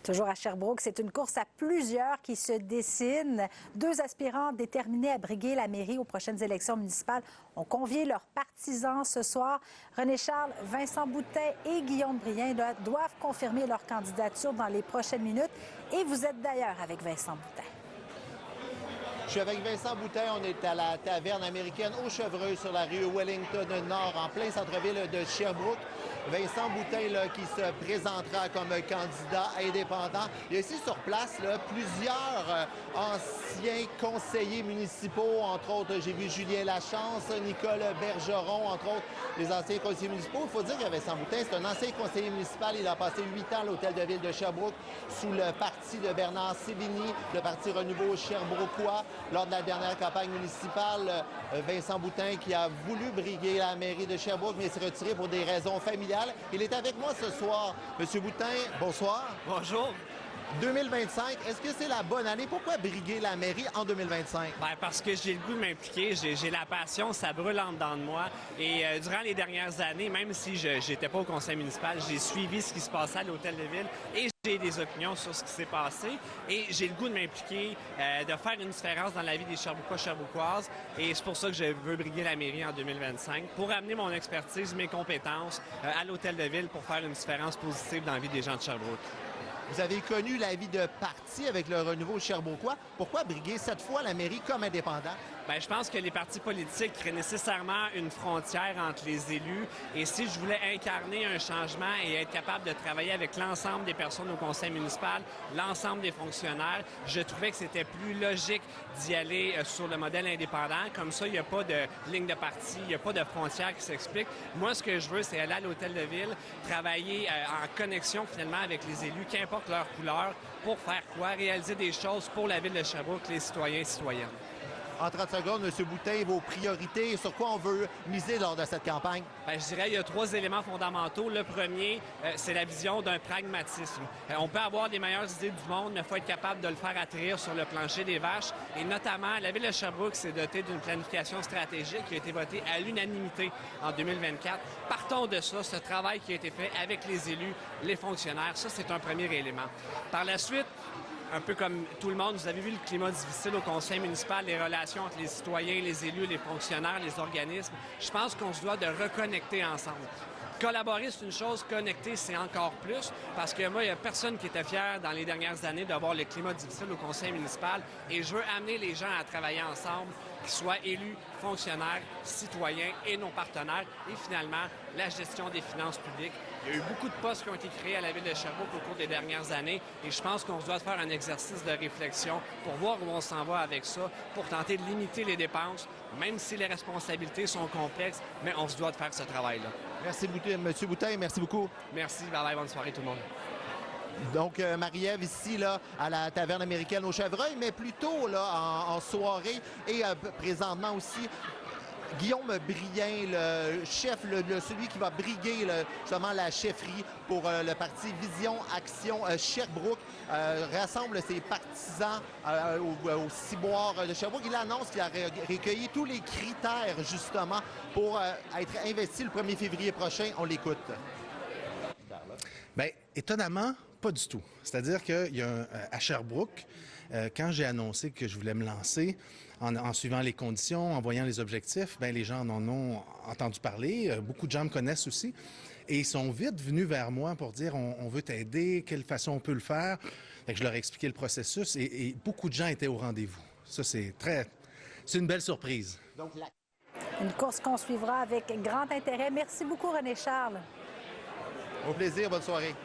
Toujours à Sherbrooke, c'est une course à plusieurs qui se dessine. Deux aspirants déterminés à briguer la mairie aux prochaines élections municipales ont convié leurs partisans ce soir. René Charles, Vincent Boutin et Guillaume Brien doivent confirmer leur candidature dans les prochaines minutes. Et vous êtes d'ailleurs avec Vincent Boutin. Je suis avec Vincent Boutin, on est à la taverne américaine au Chevreuil sur la rue Wellington Nord, en plein centre-ville de Sherbrooke. Vincent Boutin là, qui se présentera comme candidat indépendant. Il y a ici sur place là, plusieurs anciens conseillers municipaux, entre autres, j'ai vu Julien Lachance, Nicole Bergeron, entre autres, les anciens conseillers municipaux. Il faut dire que Vincent Boutin, c'est un ancien conseiller municipal. Il a passé 8 ans à l'hôtel de ville de Sherbrooke sous le parti de Bernard Sévigny, le parti Renouveau Sherbrookois. Lors de la dernière campagne municipale, Vincent Boutin qui a voulu briguer la mairie de Sherbrooke, mais s'est retiré pour des raisons familiales. Il est avec moi ce soir. Monsieur Boutin, bonsoir. Bonjour. 2025, est-ce que c'est la bonne année? Pourquoi briguer la mairie en 2025? Bien, parce que j'ai le goût de m'impliquer, j'ai la passion, ça brûle en dedans de moi. Et durant les dernières années, même si je n'étais pas au conseil municipal, j'ai suivi ce qui se passait à l'hôtel de ville et j'ai des opinions sur ce qui s'est passé. Et j'ai le goût de m'impliquer, de faire une différence dans la vie des Sherbrookois, Sherbrookoises. Et c'est pour ça que je veux briguer la mairie en 2025, pour amener mon expertise, mes compétences à l'hôtel de ville pour faire une différence positive dans la vie des gens de Sherbrooke. Vous avez connu la vie de parti avec le Renouveau Sherbrookois. Pourquoi briguer cette fois la mairie comme indépendant? Bien, je pense que les partis politiques créent nécessairement une frontière entre les élus. Et si je voulais incarner un changement et être capable de travailler avec l'ensemble des personnes au conseil municipal, l'ensemble des fonctionnaires, je trouvais que c'était plus logique d'y aller sur le modèle indépendant. Comme ça, il n'y a pas de ligne de parti, il n'y a pas de frontière qui s'explique. Moi, ce que je veux, c'est aller à l'hôtel de ville, travailler en connexion finalement avec les élus, qu'importe leur couleur, pour faire quoi? Réaliser des choses pour la ville de Sherbrooke, les citoyens et citoyennes. En 30 secondes, M. Boutin, vos priorités, sur quoi on veut miser lors de cette campagne? Bien, je dirais qu'il y a 3 éléments fondamentaux. Le premier, c'est la vision d'un pragmatisme. On peut avoir les meilleures idées du monde, mais il faut être capable de le faire atterrir sur le plancher des vaches. Et notamment, la ville de Sherbrooke s'est dotée d'une planification stratégique qui a été votée à l'unanimité en 2024. Partons de ça, ce travail qui a été fait avec les élus, les fonctionnaires, ça, c'est un premier élément. Par la suite, un peu comme tout le monde, vous avez vu le climat difficile au conseil municipal, les relations entre les citoyens, les élus, les fonctionnaires, les organismes. Je pense qu'on se doit de reconnecter ensemble. Collaborer, c'est une chose. Connecter, c'est encore plus. Parce que moi, il n'y a personne qui était fier dans les dernières années d'avoir le climat difficile au conseil municipal. Et je veux amener les gens à travailler ensemble, qu'ils soient élus, fonctionnaires, citoyens et nos partenaires. Et finalement, la gestion des finances publiques. Il y a eu beaucoup de postes qui ont été créés à la ville de Sherbrooke au cours des dernières années. Et je pense qu'on se doit faire un exercice de réflexion pour voir où on s'en va avec ça, pour tenter de limiter les dépenses, même si les responsabilités sont complexes, mais on se doit de faire ce travail-là. Merci, M. Boutin. Merci beaucoup. Merci. Bye-bye. Bonne soirée, tout le monde. Donc, Marie-Ève ici, là, à la taverne américaine au Chevreuil, mais plutôt là, en soirée et présentement aussi, Guillaume Brien, le chef, celui qui va briguer justement la chefferie pour le parti Vision Action Sherbrooke, rassemble ses partisans au ciboire de Sherbrooke. Il annonce qu'il a recueilli tous les critères justement pour être investi le 1er février prochain. On l'écoute. Bien, étonnamment, pas du tout. C'est-à-dire qu'il y a à Sherbrooke, quand j'ai annoncé que je voulais me lancer en suivant les conditions, en voyant les objectifs, bien, les gens en ont entendu parler. Beaucoup de gens me connaissent aussi. Et ils sont vite venus vers moi pour dire on veut t'aider, quelle façon on peut le faire. Fait que je leur ai expliqué le processus et beaucoup de gens étaient au rendez-vous. Ça, c'est une belle surprise. Donc, Une course qu'on suivra avec grand intérêt. Merci beaucoup, René Charles. au plaisir, bonne soirée.